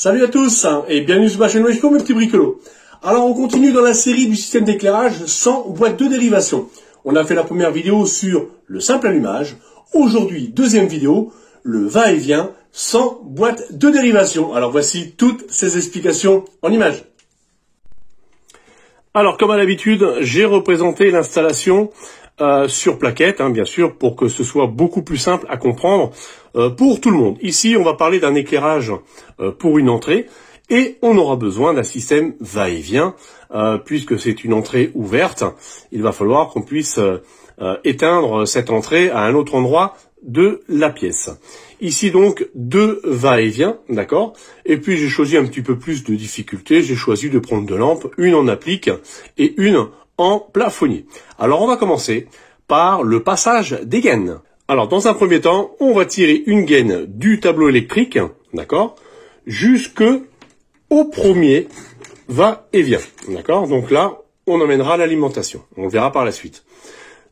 Salut à tous et bienvenue sur ma chaîne Weshko, mes petits bricolos. Alors on continue dans la série du système d'éclairage sans boîte de dérivation. On a fait la première vidéo sur le simple allumage. Aujourd'hui, deuxième vidéo, le va-et-vient sans boîte de dérivation. Alors voici toutes ces explications en images. Alors comme à l'habitude, j'ai représenté l'installation sur plaquette, bien sûr, pour que ce soit beaucoup plus simple à comprendre pour tout le monde. Ici, on va parler d'un éclairage pour une entrée et on aura besoin d'un système va-et-vient puisque c'est une entrée ouverte. Il va falloir qu'on puisse éteindre cette entrée à un autre endroit de la pièce. Ici donc deux va-et-vient, d'accord. Et puis j'ai choisi un petit peu plus de difficulté. J'ai choisi de prendre deux lampes, une en applique et une en plafonnier. Alors on va commencer par le passage des gaines. Alors dans un premier temps, on va tirer une gaine du tableau électrique, d'accord, jusque au premier va-et-vient, d'accord. Donc là, on emmènera l'alimentation. On le verra par la suite.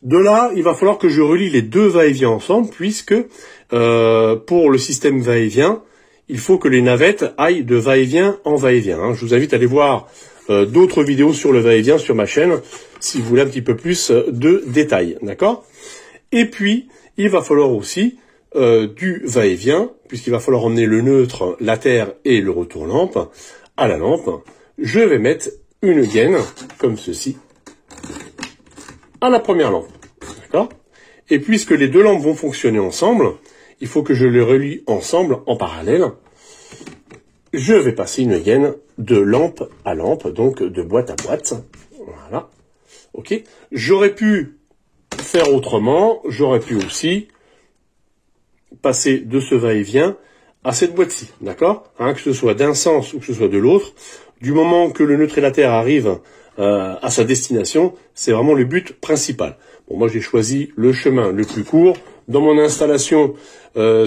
De là, il va falloir que je relie les deux va-et-vient ensemble, puisque pour le système va-et-vient, il faut que les navettes aillent de va-et-vient en va-et-vient. Je vous invite à aller voir d'autres vidéos sur le va-et-vient sur ma chaîne, si vous voulez un petit peu plus de détails, d'accord. Et puis, il va falloir aussi du va-et-vient, puisqu'il va falloir emmener le neutre, la terre et le retour lampe à la lampe. Je vais mettre une gaine, comme ceci, à la première lampe, d'accord. Et puisque les deux lampes vont fonctionner ensemble, il faut que je les relie ensemble en parallèle. Je vais passer une gaine de lampe à lampe, donc de boîte à boîte. Voilà. Ok. J'aurais pu faire autrement. J'aurais pu aussi passer de ce va-et-vient à cette boîte-ci. D'accord, que ce soit d'un sens ou que ce soit de l'autre. Du moment que le neutre et la terre arrivent à sa destination, c'est vraiment le but principal. Bon, moi j'ai choisi le chemin le plus court. Dans mon installation,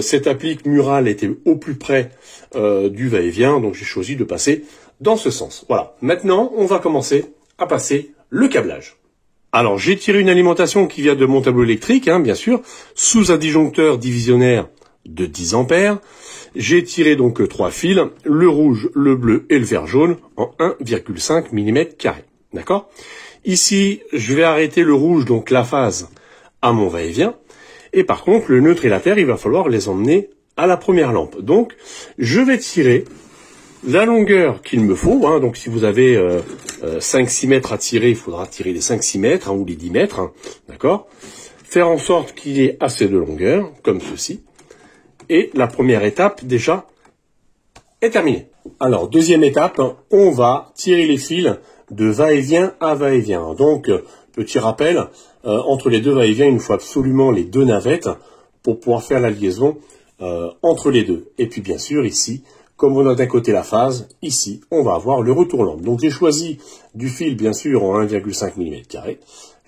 cette applique murale était au plus près du va-et-vient, donc j'ai choisi de passer dans ce sens. Voilà. Maintenant, on va commencer à passer le câblage. Alors, j'ai tiré une alimentation qui vient de mon tableau électrique, bien sûr, sous un disjoncteur divisionnaire de 10 ampères. J'ai tiré donc 3 fils, le rouge, le bleu et le vert jaune, en 1,5 mm². D'accord ? Ici, je vais arrêter le rouge, donc la phase, à mon va-et-vient. Et par contre, le neutre et la terre, il va falloir les emmener à la première lampe. Donc, je vais tirer la longueur qu'il me faut. Donc, si vous avez 5-6 mètres à tirer, il faudra tirer les 5-6 mètres ou les 10 mètres. D'accord ? Faire en sorte qu'il y ait assez de longueur, comme ceci. Et la première étape, déjà, est terminée. Alors, deuxième étape, on va tirer les fils de va-et-vient à va-et-vient. Donc, petit rappel, entre les deux va-et-vient, il nous faut absolument les deux navettes pour pouvoir faire la liaison entre les deux. Et puis, bien sûr, ici, comme on a d'un côté la phase, ici, on va avoir le retour lampe. Donc, j'ai choisi du fil, bien sûr, en 1,5 mm².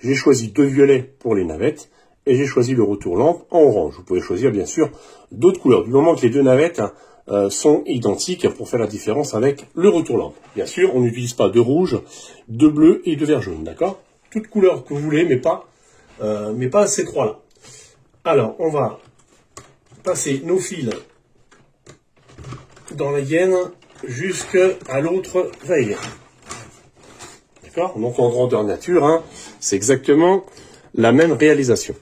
J'ai choisi deux violets pour les navettes. Et j'ai choisi le retour lampe en orange. Vous pouvez choisir, bien sûr, d'autres couleurs. Du moment que les deux navettes sont identiques pour faire la différence avec le retour lampe. Bien sûr, on n'utilise pas de rouge, de bleu et de vert jaune, d'accord? Toutes couleurs que vous voulez, mais pas ces trois-là. Alors, on va passer nos fils dans la gaine jusqu'à l'autre va-et-vient. D'accord? Donc, en grandeur nature, c'est exactement la même réalisation.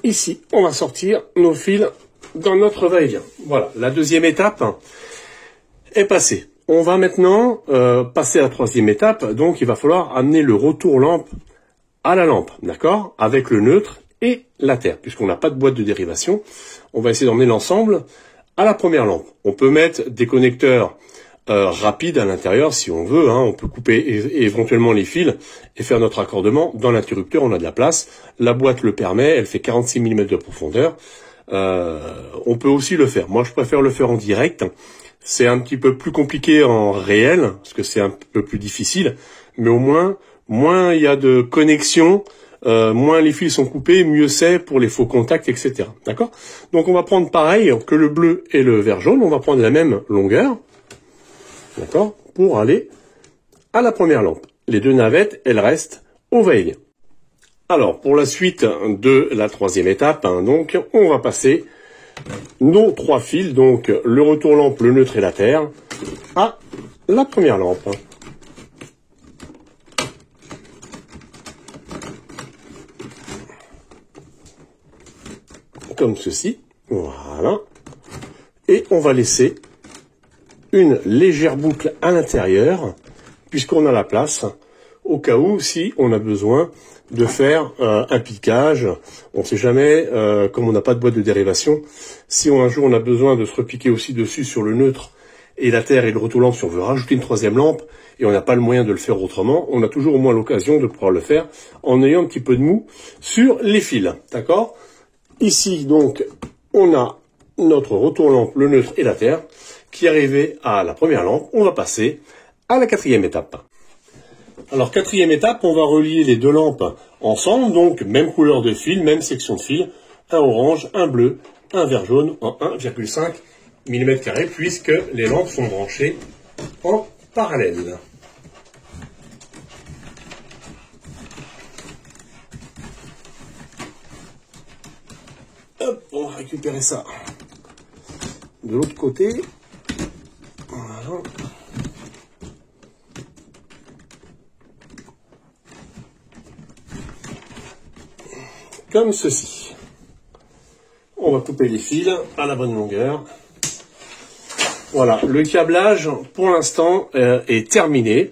Ici, on va sortir nos fils dans notre va-et-vient. Voilà, la deuxième étape est passée. On va maintenant passer à la troisième étape. Donc, il va falloir amener le retour lampe à la lampe, d'accord, avec le neutre et la terre. Puisqu'on n'a pas de boîte de dérivation, on va essayer d'emmener l'ensemble à la première lampe. On peut mettre des connecteurs rapides à l'intérieur si on veut. On peut couper éventuellement les fils et faire notre raccordement dans l'interrupteur. On a de la place. La boîte le permet. Elle fait 46 mm de profondeur. On peut aussi le faire. Moi, je préfère le faire en direct. C'est un petit peu plus compliqué en réel parce que c'est un peu plus difficile. Mais au moins il y a de connexion, moins les fils sont coupés, mieux c'est pour les faux contacts, etc. D'accord ? Donc, on va prendre pareil que le bleu et le vert jaune. On va prendre la même longueur. D'accord, pour aller à la première lampe. Les deux navettes, elles restent au va-et-vient. Alors, pour la suite de la troisième étape, donc, on va passer nos 3 fils, donc le retour lampe, le neutre et la terre, à la première lampe. Comme ceci, voilà. Et on va laisser une légère boucle à l'intérieur, puisqu'on a la place, au cas où, si on a besoin de faire un piquage. On ne sait jamais, comme on n'a pas de boîte de dérivation, si un jour on a besoin de se repiquer aussi dessus sur le neutre et la terre et le retour lampe, si on veut rajouter une 3e lampe, et on n'a pas le moyen de le faire autrement, on a toujours au moins l'occasion de pouvoir le faire en ayant un petit peu de mou sur les fils, d'accord? Ici, donc, on a notre retour lampe, le neutre et la terre, qui est arrivé à la première lampe. On va passer à la 4e étape. Alors, 4e étape, on va relier les 2 lampes ensemble, donc même couleur de fil, même section de fil, un orange, un bleu, un vert jaune en 1,5 mm², puisque les lampes sont branchées en parallèle. Hop, on va récupérer ça de l'autre côté. Voilà. Comme ceci. On va couper les fils à la bonne longueur. Voilà, le câblage pour l'instant est terminé.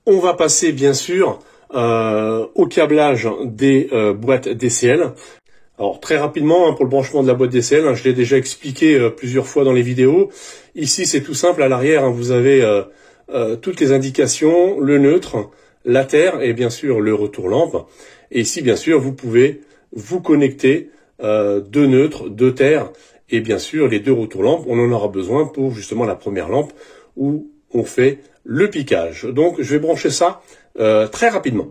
On va passer bien sûr au câblage des boîtes DCL. Alors très rapidement, pour le branchement de la boîte DCL, je l'ai déjà expliqué plusieurs fois dans les vidéos. Ici c'est tout simple, à l'arrière vous avez toutes les indications, le neutre, la terre et bien sûr le retour lampe. Et ici bien sûr vous pouvez vous connecter 2 neutres, 2 terres et bien sûr les 2 retours lampes. On en aura besoin pour justement la première lampe où on fait le piquage. Donc je vais brancher ça très rapidement.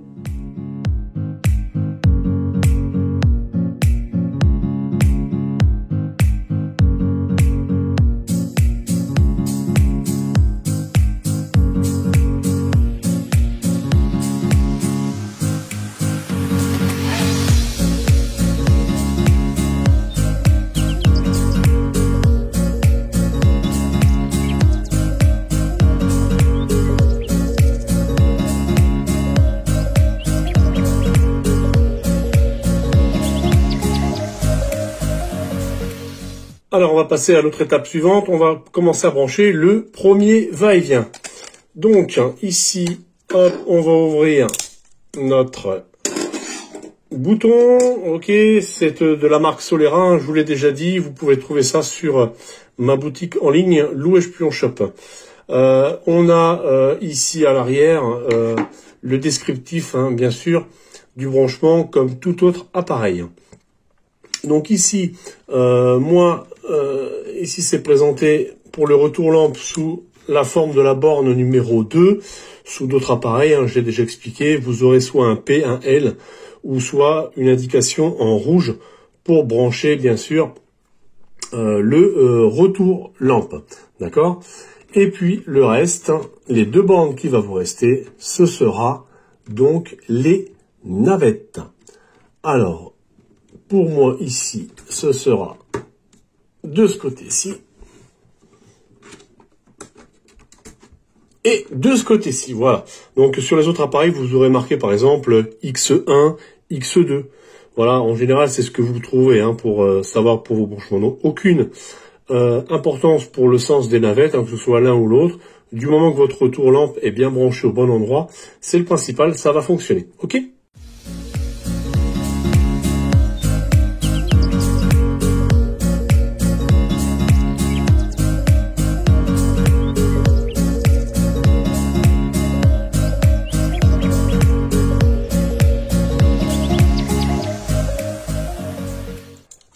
Alors on va passer à l'autre étape suivante, on va commencer à brancher le premier va-et-vient. Donc ici, hop, on va ouvrir notre bouton, ok, c'est de la marque Solera, je vous l'ai déjà dit, vous pouvez trouver ça sur ma boutique en ligne, Louège Puyon Shop. On a ici à l'arrière le descriptif, bien sûr, du branchement comme tout autre appareil. Donc ici, ici c'est présenté pour le retour lampe sous la forme de la borne numéro 2. Sous d'autres appareils, j'ai déjà expliqué, vous aurez soit un P, un L, ou soit une indication en rouge pour brancher, bien sûr, le retour lampe. D'accord? Et puis le reste, les 2 bandes qui va vous rester, ce sera donc les navettes. Alors, pour moi, ici, ce sera de ce côté-ci. Et de ce côté-ci, voilà. Donc, sur les autres appareils, vous aurez marqué, par exemple, X1, X2. Voilà, en général, c'est ce que vous trouvez pour savoir pour vos branchements. Donc, aucune importance pour le sens des navettes, que ce soit l'un ou l'autre. Du moment que votre retour lampe est bien branché au bon endroit, c'est le principal, ça va fonctionner. OK ?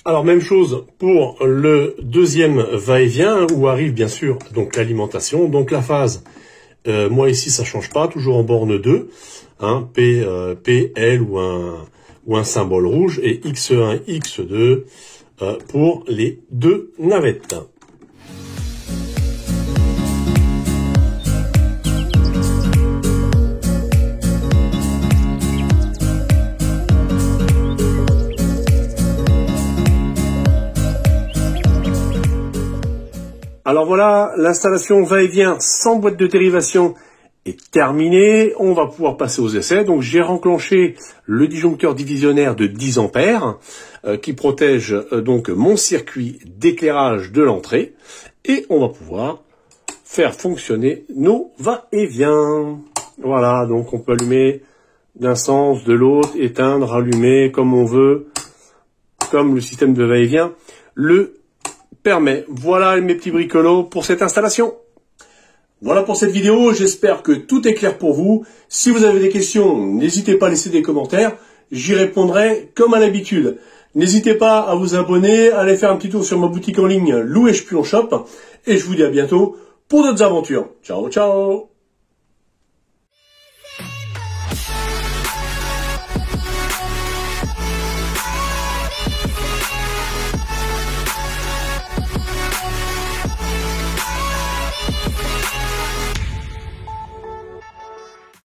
Alors même chose pour le deuxième va-et-vient où arrive bien sûr donc l'alimentation. Donc la phase, moi ici ça change pas, toujours en borne 2, P, L ou un symbole rouge et X1, X2 pour les 2 navettes. Alors voilà, l'installation va-et-vient sans boîte de dérivation est terminée. On va pouvoir passer aux essais. Donc j'ai renclenché le disjoncteur divisionnaire de 10 ampères qui protège donc mon circuit d'éclairage de l'entrée. Et on va pouvoir faire fonctionner nos va-et-vient. Voilà, donc on peut allumer d'un sens, de l'autre, éteindre, allumer comme on veut, comme le système de va-et-vient le permet. Voilà mes petits bricolos pour cette installation. Voilà pour cette vidéo, j'espère que tout est clair pour vous. Si vous avez des questions, n'hésitez pas à laisser des commentaires, j'y répondrai comme à l'habitude. N'hésitez pas à vous abonner, à aller faire un petit tour sur ma boutique en ligne Louis Espion Shop, et je vous dis à bientôt pour d'autres aventures. Ciao, ciao!